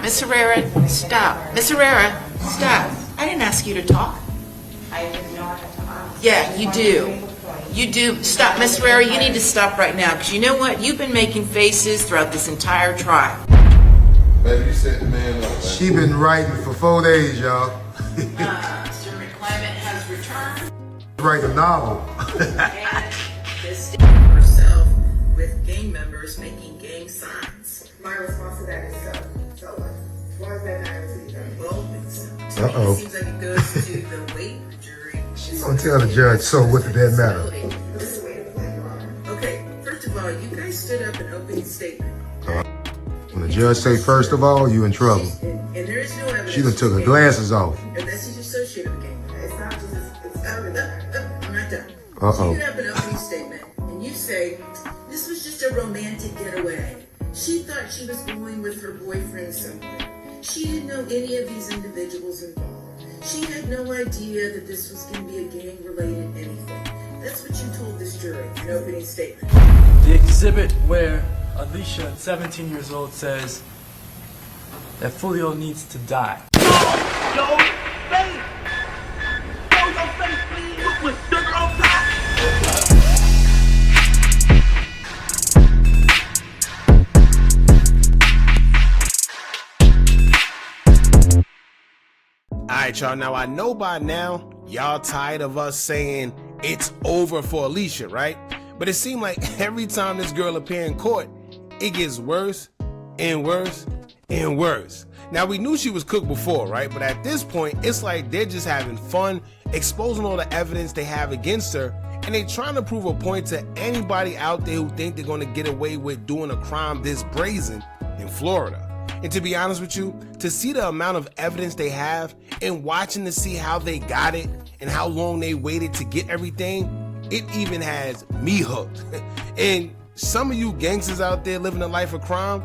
Miss Herrera, stop. Miss Herrera, stop. I didn't ask you to talk. I didn't know I had to ask. Yeah, you do. You do. Stop, Miss Herrera, you need to stop right now, because you know what? You've been making faces throughout this entire trial. Baby, you set the man up, man. She been writing for 4 days, y'all. Mr. McClement has returned. Write a novel. And this herself with gang members making gang signs. My response to that is so what? Why is that matter to you? Well, it seems like it goes to the weight of the jury. She's gonna tell the judge, so what did that matter? This is the way to play, Your Honor. Okay, first of all, you guys stood up in opening statement. When the judge say first of all, you in trouble. And there is no evidence. She done took her glasses off. Unless he's associated with gang. It's not just, it's evidence. I'm not done. Uh-oh. You get up an opening statement and you say, this was just a romantic getaway. She thought she was going with her boyfriend somewhere. She didn't know any of these individuals involved. She had no idea that this was going to be a gang-related anything. That's what you told this jury in opening statement. The exhibit where Alicia, 17 years old, says that Foolio needs to die. Yo, face! Show your face, please! With sugar on top! Alright, y'all. Now, I know by now, y'all tired of us saying it's over for Alicia, right? But it seemed like every time this girl appear in court, it gets worse and worse and worse. Now, we knew she was cooked before, right? But at this point, it's like they're just having fun, exposing all the evidence they have against her, and they're trying to prove a point to anybody out there who think they're going to get away with doing a crime this brazen in Florida. And to be honest with you, to see the amount of evidence they have and watching to see how they got it and how long they waited to get everything, it even has me hooked. And some of you gangsters out there living a life of crime,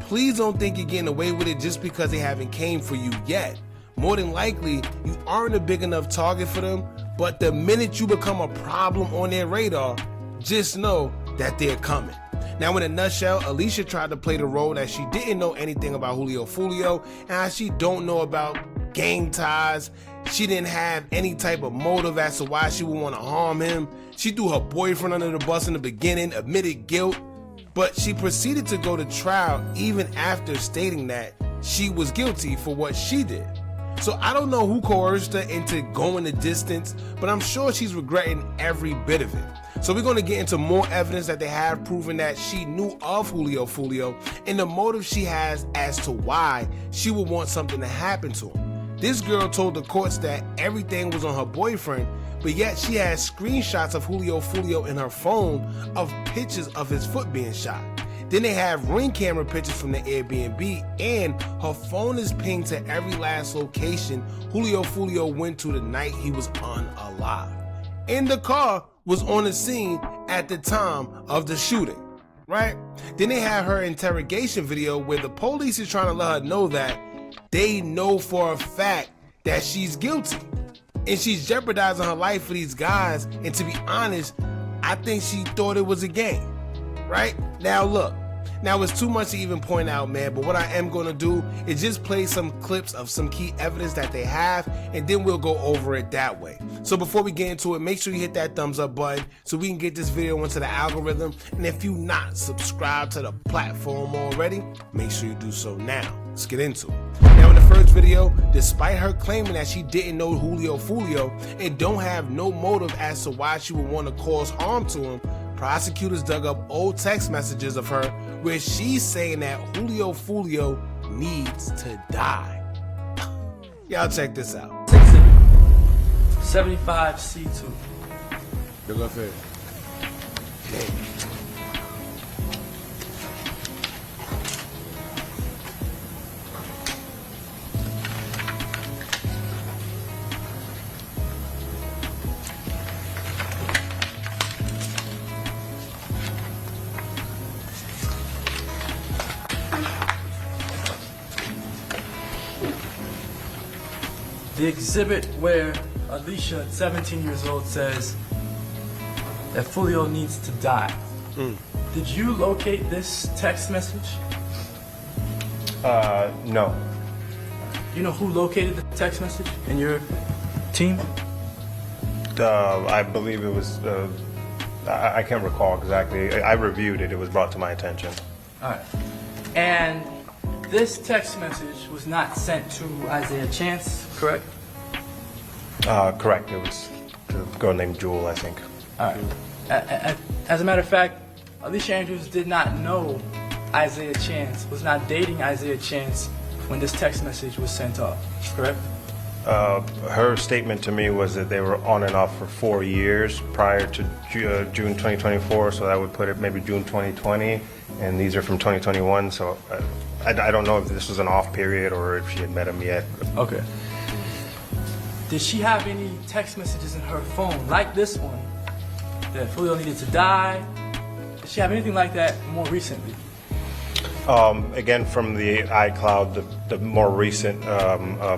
please don't think you're getting away with it just because they haven't came for you yet. More than likely, you aren't a big enough target for them, but the minute you become a problem on their radar, just know that they're coming. Now, in a nutshell, Alicia tried to play the role that she didn't know anything about Julio Foolio and how she don't know about gang ties. She didn't have any type of motive as to why she would want to harm him. She threw her boyfriend under the bus in the beginning, admitted guilt, but she proceeded to go to trial even after stating that she was guilty for what she did. So I don't know who coerced her into going the distance, but I'm sure she's regretting every bit of it. So we're going to get into more evidence that they have proven that she knew of Julio Foolio and the motive she has as to why she would want something to happen to him. This girl told the courts that everything was on her boyfriend, but yet she had screenshots of Julio Foolio in her phone of pictures of his foot being shot. Then they have ring camera pictures from the Airbnb, and her phone is pinged to every last location Julio Foolio went to the night he was unalive. And the car was on the scene at the time of the shooting, right? Then they have her interrogation video where the police is trying to let her know that they know for a fact that she's guilty. And she's jeopardizing her life for these guys. And to be honest, I think she thought it was a game, right? Now look, now it's too much to even point out, man, but what I am going to do is just play some clips of some key evidence that they have, and then we'll go over it that way. So before we get into it, make sure you hit that thumbs up button so we can get this video into the algorithm. And if you're not subscribed to the platform already, make sure you do so now. Let's get into it. Now, in the first video, despite her claiming that she didn't know Julio Foolio and don't have no motive as to why she would want to cause harm to him, prosecutors dug up old text messages of her where she's saying that Julio Foolio needs to die. Y'all check this out. 75C2. Good luck here. The exhibit where Alicia, 17 years old, says that Foolio needs to die. Did you locate this text message? No. You know who located the text message in your team? I believe it was, I can't recall exactly. I reviewed it. It was brought to my attention. All right. And this text message was not sent to Isaiah Chance, correct? Correct. It was a girl named Jewel, I think. All right. As a matter of fact, Alicia Andrews did not know Isaiah Chance, was not dating Isaiah Chance when this text message was sent off, correct? Her statement to me was that they were on and off for 4 years prior to June 2024, so that would put it maybe June 2020, and these are from 2021, so I don't know if this was an off period or if she had met him yet. Okay. Did she have any text messages in her phone, like this one, that Foolio needed to die? Did she have anything like that more recently? Again, from the iCloud, the more recent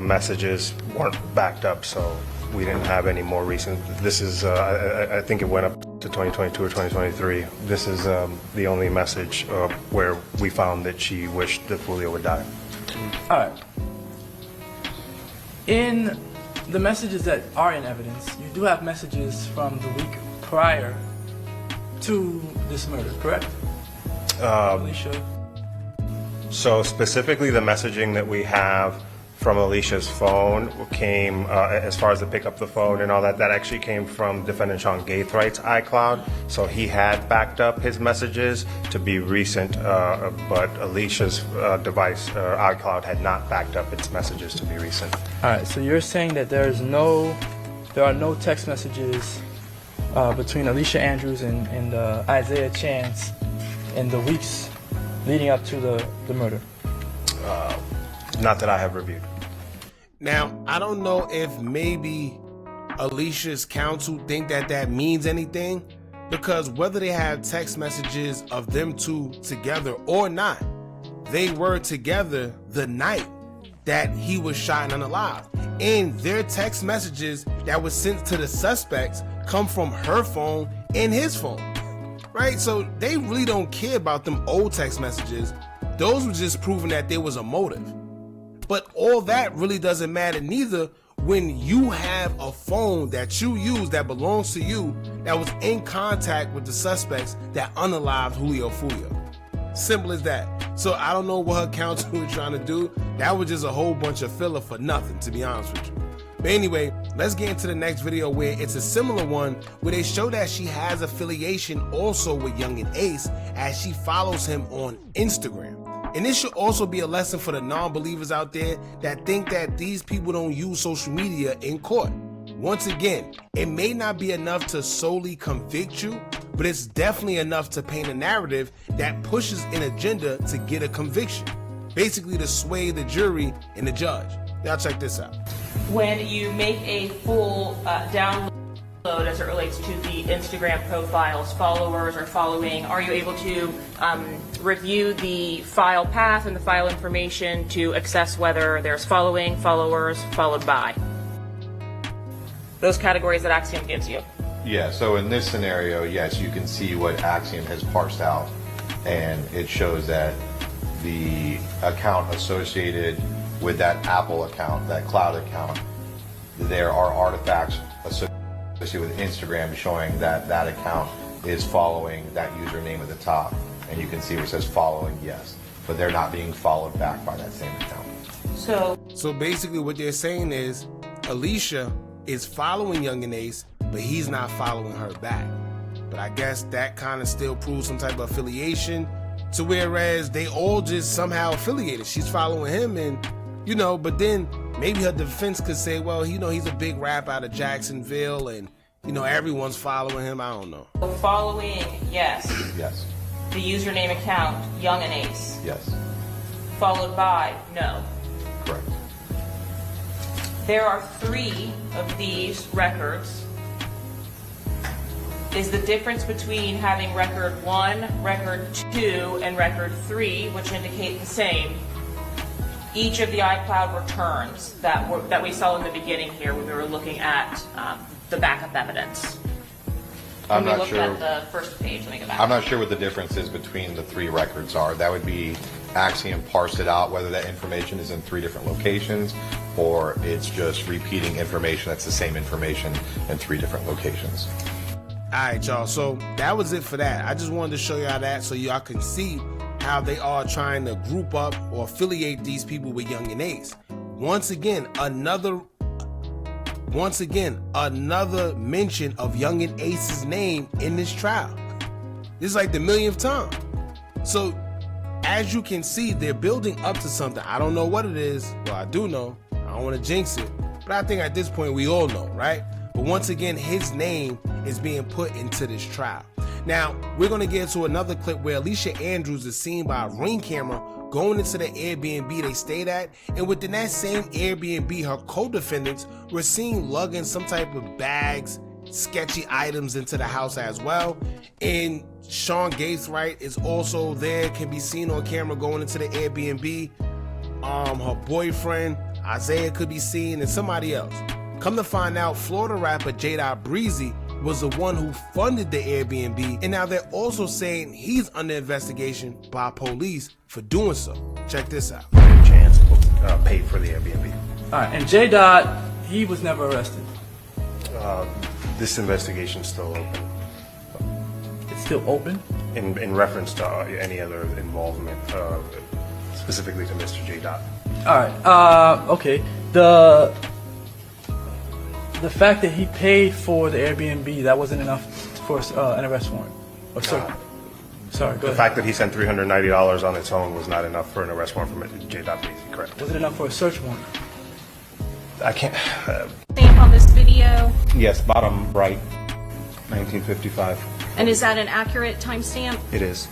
messages weren't backed up, so we didn't have any more recent. This is, I think it went up to 2022 or 2023. This is the only message where we found that she wished that Foolio would die. All right. In the messages that are in evidence, you do have messages from the week prior to this murder, correct? Alicia? So specifically the messaging that we have from Alicia's phone came, as far as to pick up the phone and all that, that actually came from defendant Sean Gaithwright's iCloud. So he had backed up his messages to be recent, but Alicia's device, iCloud, had not backed up its messages to be recent. All right, so you're saying that there are no text messages between Alicia Andrews and Isaiah Chance in the weeks leading up to the murder? Not that I have reviewed. Now, I don't know if maybe Alicia's counsel think that means anything, because whether they have text messages of them two together or not, they were together the night that he was shot and unalive. And their text messages that were sent to the suspects come from her phone and his phone, right? So they really don't care about them old text messages. Those were just proving that there was a motive. But all that really doesn't matter neither when you have a phone that you use that belongs to you that was in contact with the suspects that unalived Julio Foolio. Simple as that. So I don't know what her counsel was trying to do. That was just a whole bunch of filler for nothing, to be honest with you. But anyway, let's get into the next video where it's a similar one where they show that she has affiliation also with Yungeen Ace as she follows him on Instagram. And this should also be a lesson for the non-believers out there that think that these people don't use social media in court. Once again, it may not be enough to solely convict you, but it's definitely enough to paint a narrative that pushes an agenda to get a conviction. Basically to sway the jury and the judge. Now check this out. When you make a full download as it relates to the Instagram profiles, followers are following, are you able to review the file path and the file information to assess whether there's following, followers, followed by? Those categories that Axiom gives you. Yeah, so in this scenario, yes, you can see what Axiom has parsed out, and it shows that the account associated with that Apple account, that cloud account, there are artifacts associated with Instagram showing that that account is following that username at the top, and you can see where it says following, yes, but they're not being followed back by that same account. So basically what they're saying is Alicia is following Yungeen Ace, but he's not following her back. But I guess that kind of still proves some type of affiliation, to whereas they all just somehow affiliated. She's following him, and you know, but then maybe her defense could say, well, you know, he's a big rap out of Jacksonville, and you know, everyone's following him. I don't know. Following, yes. Yes. The username account, Yungeen Ace. Yes. Followed by, no. Correct. There are 3 of these records. Is the difference between having record 1, record 2, and record 3, which indicate the same, each of the iCloud returns that we saw in the beginning here when we were looking at the backup evidence? I'm When we not looked sure. at the first page, let me go back. I'm not sure what the difference is between the 3 records are. That would be Axiom parsed it out, whether that information is in 3 different locations or it's just repeating information that's the same information in 3 different locations. Alright, y'all, so that was it for that. I just wanted to show y'all that so y'all can see how they are trying to group up or affiliate these people with Yungeen Ace. Once again, another mention of Yungeen Ace's name in this trial. This is like the millionth time. So as you can see, they're building up to something. I don't know what it is. Well, I do know. I don't want to jinx it. But I think at this point we all know, right? But once again, his name is being put into this trial. Now, we're going to get into another clip where Alicia Andrews is seen by a Ring camera going into the Airbnb they stayed at, and within that same Airbnb, her co-defendants were seen lugging some type of bags, sketchy items into the house as well. And Sean Gaithright is also there, can be seen on camera going into the Airbnb. Her boyfriend, Isaiah, could be seen, and somebody else. Come to find out, Florida rapper J. Breezy was the one who funded the Airbnb, and now they're also saying he's under investigation by police for doing so. Check this out. Chance paid for the Airbnb. All right, and J. Dot, he was never arrested. This investigation's still open. It's still open? In reference to any other involvement, specifically to Mr. J. Dot. All right, okay. The fact that he paid for the Airbnb, that wasn't enough for an arrest warrant. Or sorry, go The ahead. fact that he sent $390 on its own was not enough for an arrest warrant for J. Dot Breezy, correct? Was it enough for a search warrant? I can't. Stamp on this video, Yes, bottom right, 1955. and is that an accurate timestamp? It is.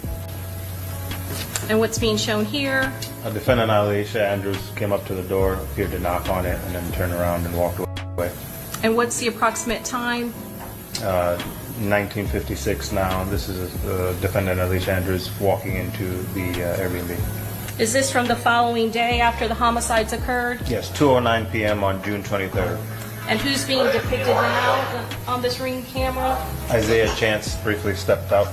And what's being shown here? A defendant, Alicia Andrews, came up to the door, appeared to knock on it, and then turned around and walked away. And what's the approximate time? 1956 now. This is defendant Alicia Andrews walking into the Airbnb. Is this from the following day after the homicides occurred? Yes, 2:09 p.m. on June 23rd. And who's being depicted now on this Ring camera? Isaiah Chance briefly stepped out.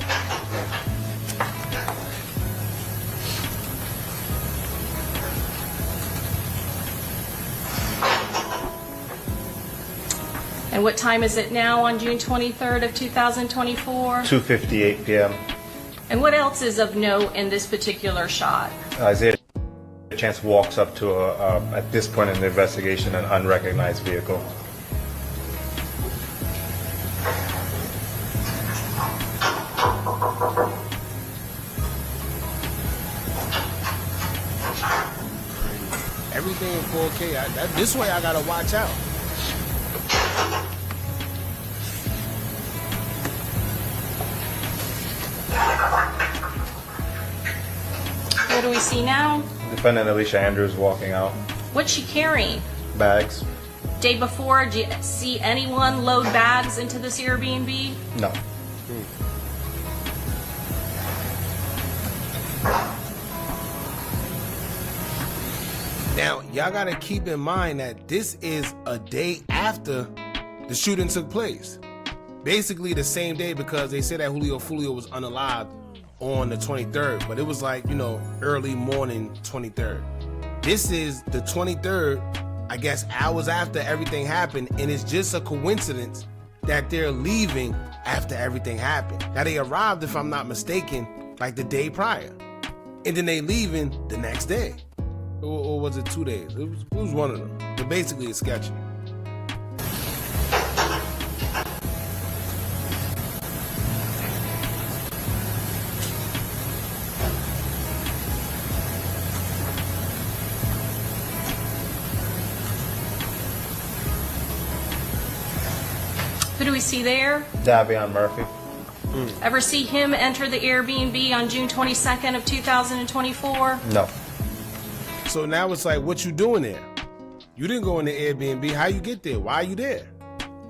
And what time is it now on June 23rd of 2024? 2:58 p.m. And what else is of note in this particular shot? Isaiah Chance walks up to, at this point in the investigation, an unrecognized vehicle. Everything in 4K. This way I gotta watch out. What do we see now? Defendant Alicia Andrews walking out. What's she carrying? Bags? Day before, did you see anyone load bags into this Airbnb? No. Now, y'all gotta keep in mind that this is a day after the shooting took place. Basically the same day, because they said that Julio Foolio was unalived on the 23rd, but it was like, you know, early morning 23rd. This is the 23rd, I guess hours after everything happened, and it's just a coincidence that they're leaving after everything happened. Now they arrived, if I'm not mistaken, like the day prior, and then they leaving the next day. Or was it 2 days? It was one of them. But basically it's sketchy. Who do we see there? Davion Murphy. Ever see him enter the Airbnb on June 22nd of 2024? No. So now it's like, what you doing there? You didn't go in the Airbnb. How you get there? Why are you there?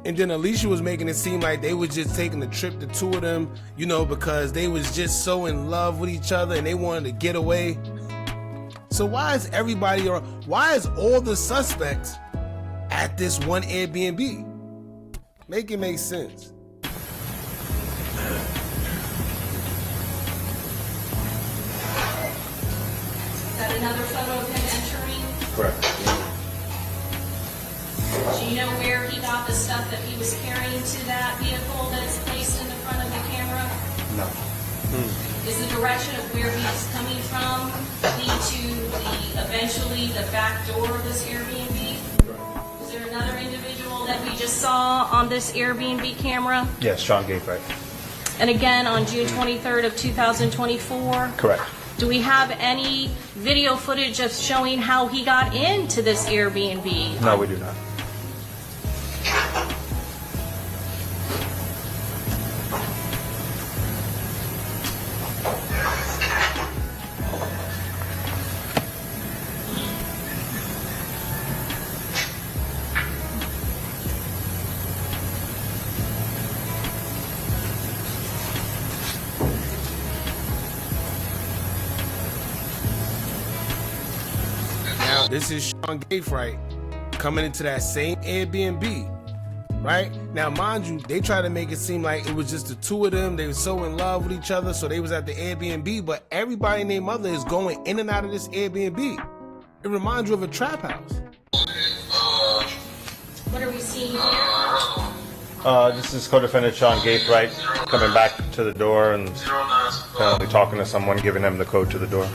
And then Alicia was making it seem like they was just taking a trip, the two of them, you know, because they was just so in love with each other and they wanted to get away. So why is everybody, or why is all the suspects at this one Airbnb? Make it make sense. another photo of him entering? Correct. Do you know where he got the stuff that he was carrying to that vehicle that is placed in the front of the camera? No. Is the direction of where he's coming from lead to eventually the back door of this Airbnb? Is there another individual that we just saw on this Airbnb camera? Yes, Sean Gaithright. And again on June 23rd of 2024? Correct. Do we have any video footage of showing how he got into this Airbnb? No, we do not. Now, this is Sean Gaithright coming into that same Airbnb, right? Now, mind you, they try to make it seem like it was just the two of them. They were so in love with each other, so they was at the Airbnb, but everybody and their mother is going in and out of this Airbnb. It reminds you of a trap house. What are we seeing here? This is co-defendant Sean Gaithright coming back to the door and apparently talking to someone, giving them the code to the door.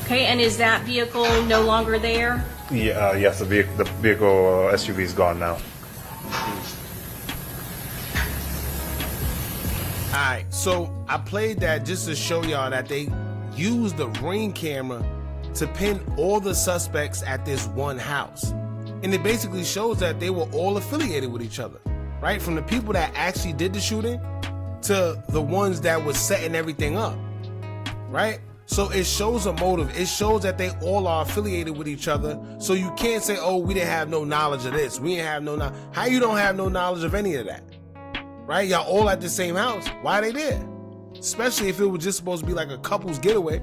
Okay, and is that vehicle no longer there? Yeah, yes, the vehicle SUV is gone now. Alright, so I played that just to show y'all that they used the Ring camera to pin all the suspects at this one house. And it basically shows that they were all affiliated with each other, right? From the people that actually did the shooting to the ones that was setting everything up, right? So it shows a motive. It shows that they all are affiliated with each other. So you can't say, oh, we didn't have no knowledge of this. We didn't have no knowledge. How you don't have no knowledge of any of that? Right? Y'all all at the same house. Why they there? Especially if it was just supposed to be like a couple's getaway.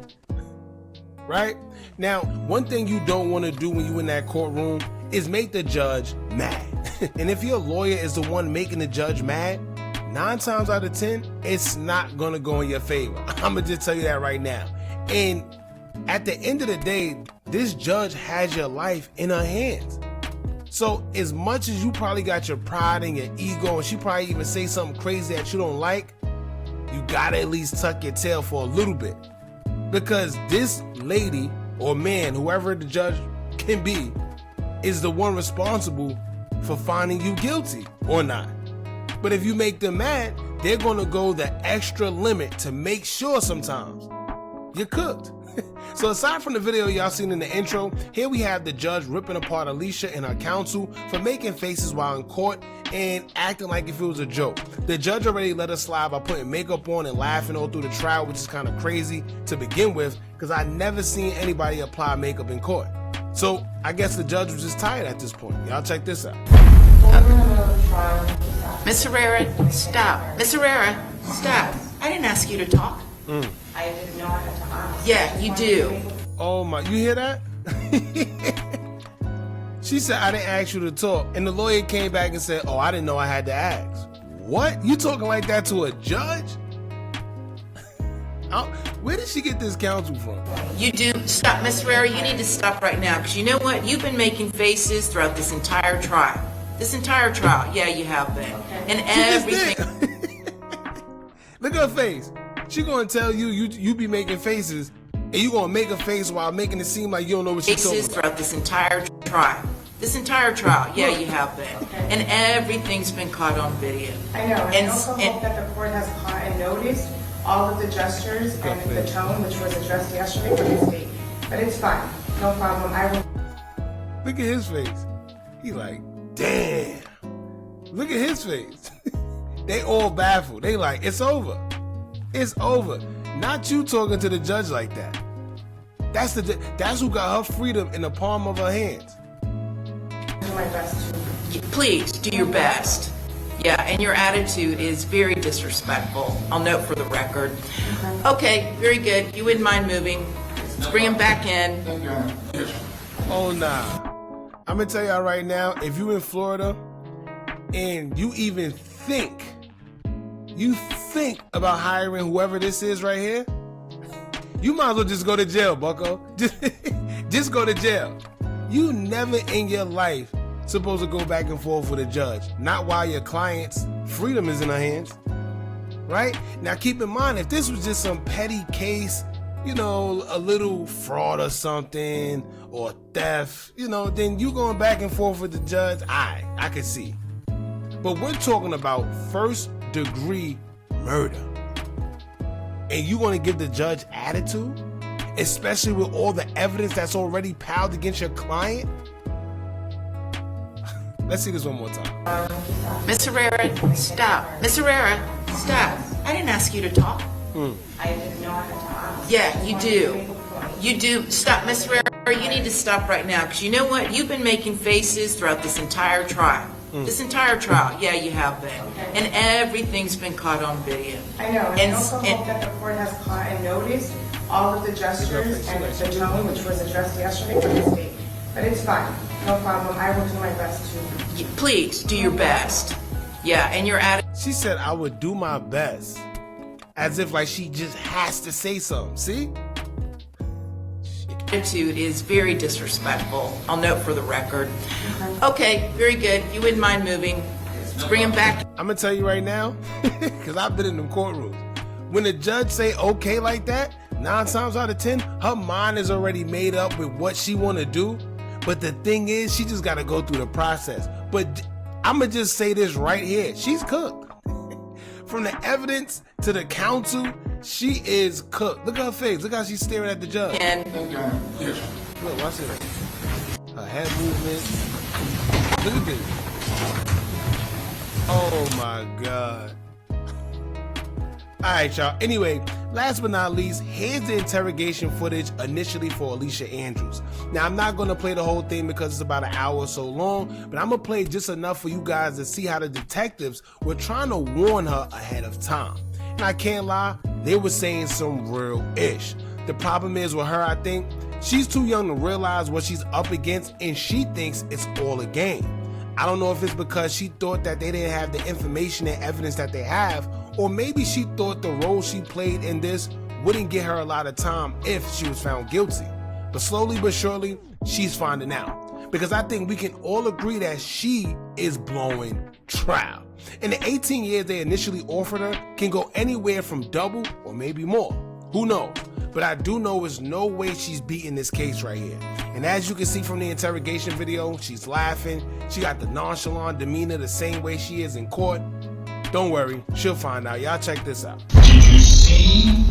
Right? Now, one thing you don't want to do when you in that courtroom is make the judge mad. And if your lawyer is the one making the judge mad, 9 times out of 10, it's not going to go in your favor. I'm going to just tell you that right now. And at the end of the day, this judge has your life in her hands. So as much as you probably got your pride and your ego, and she probably even say something crazy that you don't like, you gotta at least tuck your tail for a little bit. Because this lady or man, whoever the judge can be, is the one responsible for finding you guilty or not. But if you make them mad, they're gonna go the extra limit to make sure sometimes you're cooked. So aside from the video y'all seen in the intro, here we have the judge ripping apart Alicia and her counsel for making faces while in court and acting like if it was a joke. The judge already let us slide by putting makeup on and laughing all through the trial, which is kind of crazy to begin with, because I never seen anybody apply makeup in court. So I guess the judge was just tired at this point. Y'all check this out. Miss Herrera, stop. Miss Herrera, stop. I didn't ask you to talk. I didn't know I had to ask. Yeah, you do. Oh my, you hear that? She said, I didn't ask you to talk. And the lawyer came back and said, oh, I didn't know I had to ask. What? You talking like that to a judge? Where did she get this counsel from? You do. Stop, Miss Herrera, you need to stop right now, because you know what? You've been making faces throughout this entire trial. This entire trial. Yeah, you have been. And everything. Look at her face. She gonna tell you be making faces, and you gonna make a face while making it seem like you don't know what she's talking about. Throughout this entire trial. This entire trial, yeah, you have been. Okay. And everything's been caught on video. I know, and I also hope that the court has caught and noticed all of the gestures and the tone, which was addressed yesterday from the state. But it's fine, no problem. I will. Look at his face. He like, damn. Look at his face. They all baffled. They like, it's over. It's over. Not you talking to the judge like that. That's who got her freedom in the palm of her hands. Do my best to. Please do your best. Yeah, and your attitude is very disrespectful. I'll note for the record. Okay, very good. You wouldn't mind moving. Let's bring him back in. Oh nah. I'm gonna tell y'all right now, if you in Florida and you even think you think about hiring whoever this is right here, you might as well just go to jail, bucko. Just go to jail. You never in your life supposed to go back and forth with a judge. Not while your client's freedom is in her hands. Right? Now keep in mind, if this was just some petty case, you know, a little fraud or something, or theft, you know, then you going back and forth with the judge, I could see. But we're talking about first-degree murder. And you want to give the judge attitude? Especially with all the evidence that's already piled against your client? Let's see this one more time. Miss Herrera, stop. Miss Herrera, stop. I didn't ask you to talk. I didn't know I had to ask. Yeah, you do. You do. Stop, Miss Herrera, you need to stop right now, because you know what? You've been making faces throughout this entire trial. This entire trial, yeah, you have been. And everything's been caught on video. I know, and I also hope that the court has caught and noticed all of the gestures and the tone, which was addressed yesterday for the state. But it's fine, no problem. I will do my best to. Please, do your best. Yeah, and your attitude. She said, I would do my best. As if like she just has to say something, see? Attitude is very disrespectful. I'll note for the record. Okay, very good. If you wouldn't mind moving, let's bring him back. I'm gonna tell you right now, because I've been in them courtrooms. When the judge say okay like that, 9 times out of 10, her mind is already made up with what she wanna do. But the thing is, she just gotta go through the process. But I'm gonna just say this right here. She's cooked. From the evidence to the counsel, she is cooked. Look at her face. Look how she's staring at the judge. And look, watch this. Her head movement. Look at this. Oh my God. Alright, y'all. Anyway, last but not least, here's the interrogation footage initially for Alicia Andrews. Now, I'm not going to play the whole thing because it's about an hour or so long, but I'm going to play just enough for you guys to see how the detectives were trying to warn her ahead of time. And I can't lie, they were saying some real ish. The problem is with her, I think, she's too young to realize what she's up against, and she thinks it's all a game. I don't know if it's because she thought that they didn't have the information and evidence that they have, or maybe she thought the role she played in this wouldn't get her a lot of time if she was found guilty. But slowly but surely, she's finding out. Because I think we can all agree that she is blowing trial. And the 18 years they initially offered her can go anywhere from double or maybe more. Who knows? But I do know there's no way she's beating this case right here. And as you can see from the interrogation video, she's laughing. She got the nonchalant demeanor the same way she is in court. Don't worry, she'll find out. Y'all check this out. Did you see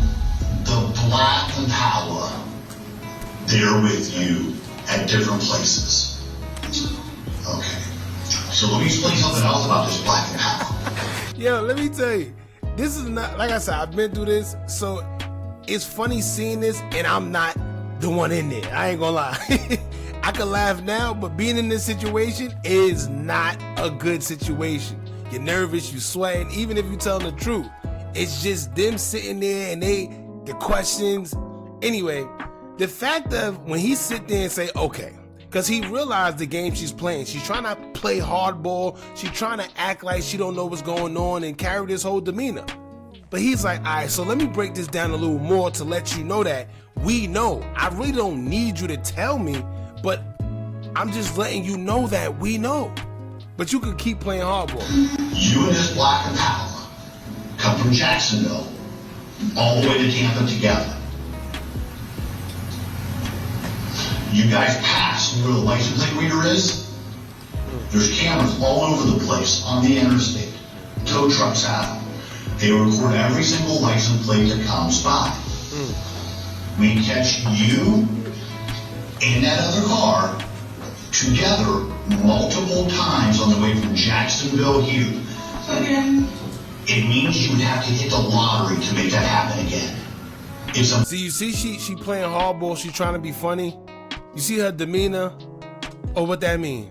the black and power there with you at different places? Okay. So let me explain something else about this black and power. Yo, let me tell you, this is not, like I said, I've been through this, so it's funny seeing this, and I'm not the one in there. I ain't gonna lie. I can laugh now, but being in this situation is not a good situation. You're nervous, you sweating, even if you're telling the truth. It's just them sitting there and the questions. Anyway, the fact of when he sit there and say, okay, because he realized the game she's playing. She's trying to play hardball. She's trying to act like she don't know what's going on and carry this whole demeanor. But he's like, all right, so let me break this down a little more to let you know that we know. I really don't need you to tell me, but I'm just letting you know that we know. But you could keep playing hardball. You and this black and power come from Jacksonville all the way to Tampa together. You guys pass where the license plate reader is. There's cameras all over the place on the interstate. Tow trucks have them. They record every single license plate that comes by. We catch you and that other car together multiple times on the way from Jacksonville here. Again. It means you would have to hit the lottery to make that happen again. See, you see she playing hardball, she trying to be funny. You see her demeanor? Oh, what that mean?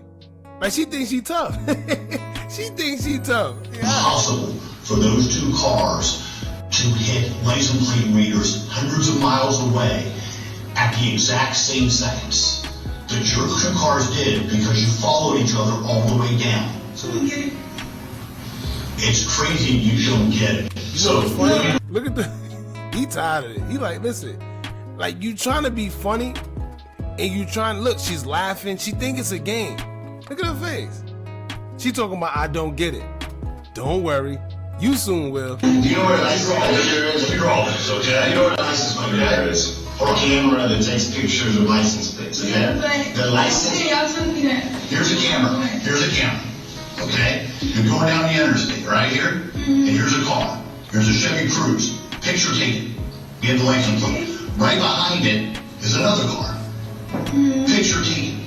Like, she thinks she tough. She thinks she tough. Possible for those two cars to hit license plate readers hundreds of miles away at the exact same seconds that your two cars did because you followed each other all the way down. It's crazy you don't get it. So look at he tired of it. He like, listen, like you trying to be funny and you trying to look, she's laughing. She think it's a game. Look at her face. She talking about, I don't get it. Don't worry. You soon will. You know where the license plate is? Let me draw this, okay? You know where the license plate is? Or a camera that takes pictures of license plates, okay? The license. Here's a camera. Here's a camera. Okay? You're going down the interstate right here, and here's a car. Here's a Chevy Cruze. Picture taken. You have the license plate. Right behind it is another car. Picture taken.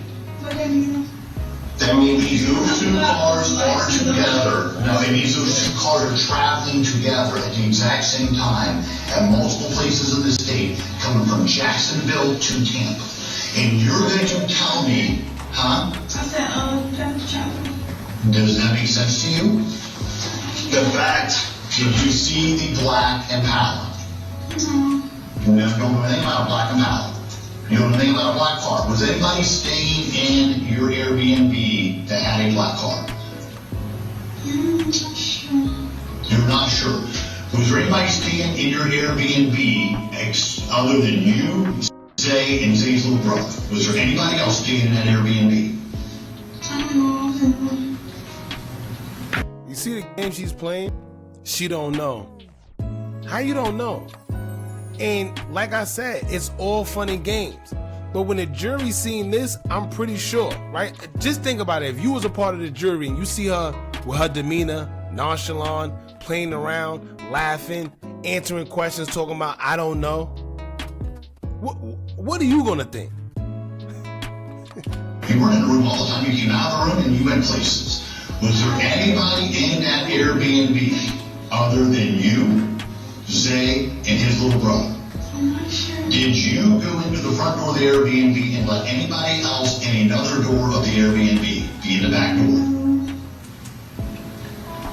That means those two cars are together. Now, it means those two cars are traveling together at the exact same time at multiple places in the state, coming from Jacksonville to Tampa. And you're going to tell me, huh? Does that make sense to you? The fact, did you see the black Impala? You don't know anything about a black Impala. You don't know anything about a black car. Was anybody staying in your Airbnb that had a black car? You're not sure. Was there anybody staying in your Airbnb other than you, Zay, and Zay's little brother? Was there anybody else staying in that Airbnb? You see the game she's playing? She don't know. How you don't know? And like I said, it's all fun and games. But when the jury seen this, I'm pretty sure, right? Just think about it. If you was a part of the jury and you see her with her demeanor, nonchalant, playing around, laughing, answering questions, talking about, I don't know. What are you gonna think? You were in the room all the time. You came out of the room and you went places. Was there anybody in that Airbnb other than you, Zay, and his little brother? Did you go into the front door of the Airbnb and let anybody else in another door of the Airbnb be in the back door?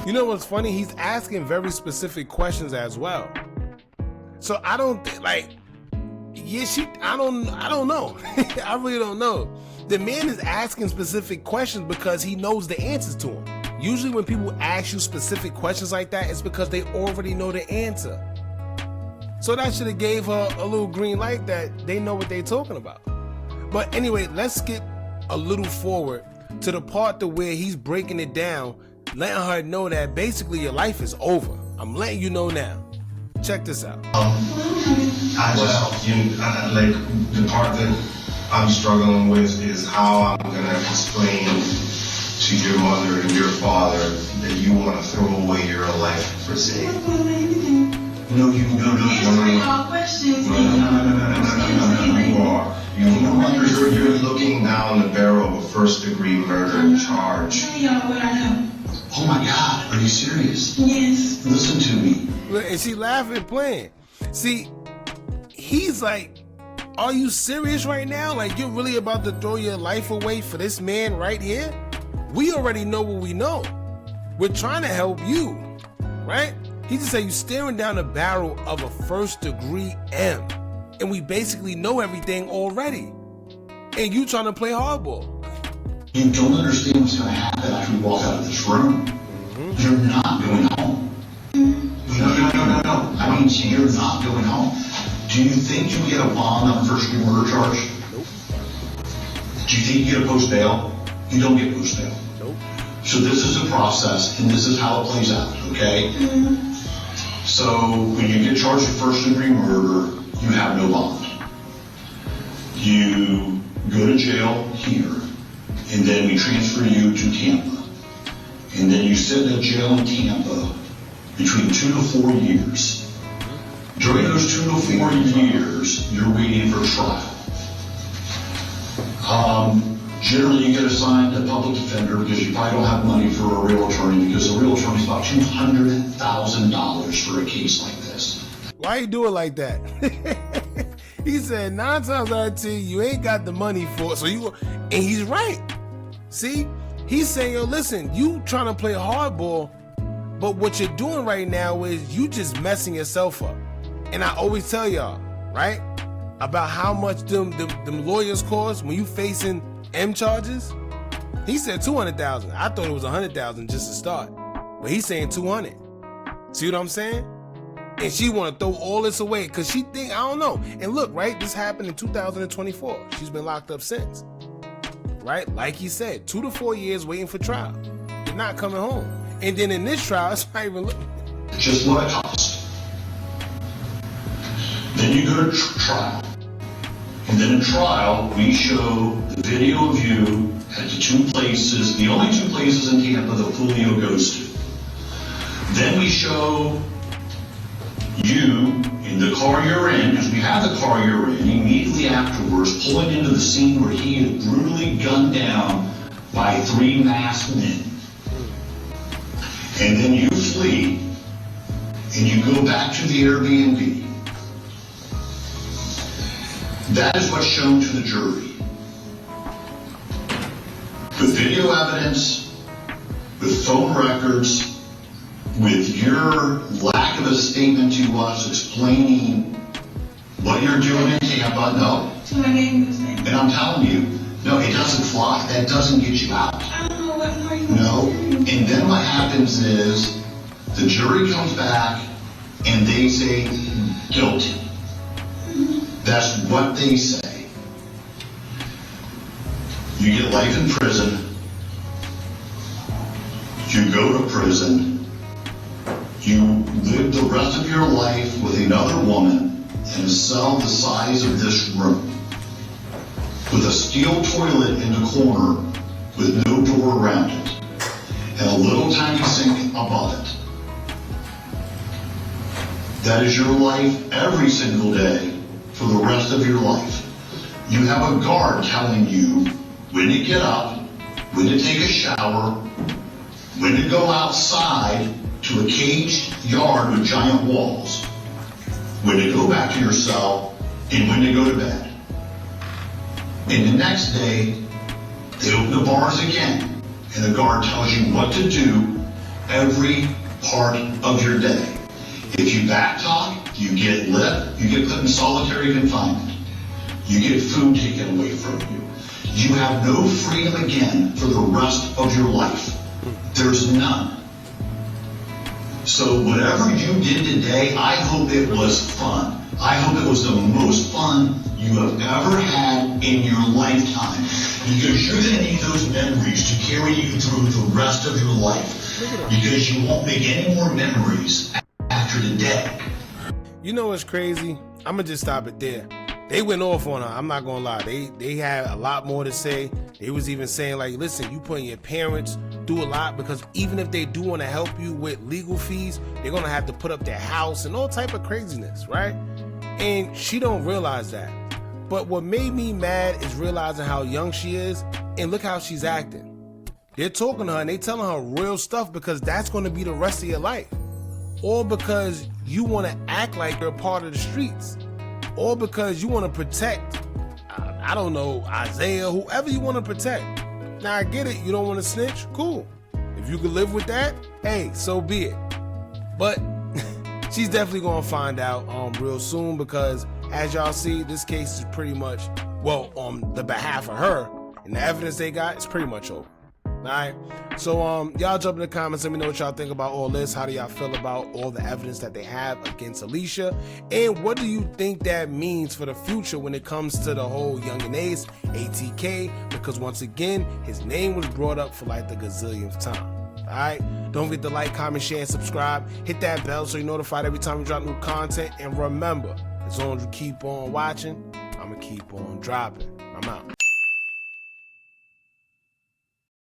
You know what's funny? He's asking very specific questions as well. So I don't think, like, yeah, I don't know. I really don't know. The man is asking specific questions because he knows the answers to them. Usually when people ask you specific questions like that, it's because they already know the answer. So that should have gave her a little green light that they know what they're talking about. But anyway, let's skip a little forward to the part to where he's breaking it down, letting her know that basically your life is over. I'm letting you know now. Check this out. Like the part that I'm struggling with is how I'm gonna explain to your mother and your father that you want to throw away your life for Zay. No, you don't. You're looking down the barrel of a first-degree murder charge. Oh my God, are you serious? Yes. Listen to me. And she laughing, playing. See, he's like, are you serious right now? Like, you're really about to throw your life away for this man right here? We already know what we know. We're trying to help you, right? He just said you staring down the barrel of a first-degree M, and we basically know everything already. And you trying to play hardball. You don't understand what's going to happen after we walk out of this room. You're not going home. No. I mean, you're not going home. Do you think you get a bond on first-degree murder charge? Nope. Do you think you get a post-bail? You don't get post-bail. Nope. So this is a process, and this is how it plays out, okay? So when you get charged with first-degree murder, you have no bond. You go to jail here, and then we transfer you to Tampa. And then you sit in a jail in Tampa between 2 to 4 years. During those 2 to 4 years, you're waiting for trial. Generally, you get assigned a public defender because you probably don't have money for a real attorney, because a real attorney is about $200,000 for a case like this. Why you do it like that? He said 9 times out of 10, you ain't got the money for it. And he's right. See, he's saying, yo, listen, you trying to play hardball, but what you're doing right now is you just messing yourself up. And I always tell y'all, right, about how much them lawyers cost when you facing M charges. He said 200,000. I thought it was 100,000 just to start. but he's saying 200. See what I'm saying? And she want to throw all this away because she think, I don't know. And look, right, this happened in 2024. She's been locked up since. Right? Like he said, 2 to 4 years waiting for trial. They're not coming home. And then in this trial, it's not even just what it cost. Then you go to trial. And then in trial, we show the video of you at the 2 places, the only 2 places in Tampa that Julio goes to. Then we show you in the car you're in, because we have the car you're in, immediately afterwards pulling into the scene where he is brutally gunned down by 3 masked men. And then you flee, and you go back to the Airbnb. That is what's shown to the jury. With video evidence, with phone records, with your lack of a statement to us explaining what you're doing in Tampa, no. So my name is name. And I'm telling you, no, it doesn't fly. That doesn't get you out. I don't know what more you No. And then what happens is the jury comes back and they say guilty. That's what they say. You get life in prison. You go to prison. You live the rest of your life with another woman in a cell the size of this room, with a steel toilet in the corner with no door around it, and a little tiny sink above it. That is your life every single day for the rest of your life. You have a guard telling you when to get up, when to take a shower, when to go outside to a caged yard with giant walls, when to go back to your cell, and when to go to bed. And the next day, they open the bars again, and the guard tells you what to do every part of your day. If you backtalk, you get lit, you get put in solitary confinement. You get food taken away from you. You have no freedom again for the rest of your life. There's none. So whatever you did today, I hope it was fun. I hope it was the most fun you have ever had in your lifetime. Because you're going to need those memories to carry you through the rest of your life. Because you won't make any more memories after today. You know what's crazy? I'm going to just stop it there. They went off on her. I'm not going to lie. They had a lot more to say. They was even saying, like, listen, you putting your parents through a lot, because even if they do want to help you with legal fees, they're going to have to put up their house and all type of craziness, right? And she don't realize that. But what made me mad is realizing how young she is, and look how she's acting. They're talking to her and they telling her real stuff, because that's going to be the rest of your life. Or because you want to act like you're a part of the streets. Or because you want to protect, I don't know, Isaiah, whoever you want to protect. Now, I get it. You don't want to snitch. Cool. If you can live with that, hey, so be it. But she's definitely going to find out real soon, because as y'all see, this case is pretty much, well, on the behalf of her, and the evidence they got is pretty much over. Alright, so y'all jump in the comments, let me know what y'all think about all this. How do y'all feel about all the evidence that they have against Alicia, and what do you think that means for the future when it comes to the whole Yungeen ATK? Because once again, his name was brought up for like the gazillionth time. Alright, don't forget to like, comment, share, and subscribe. Hit that bell so you're notified every time we drop new content. And remember, as long as you keep on watching, I'm gonna keep on dropping. I'm out.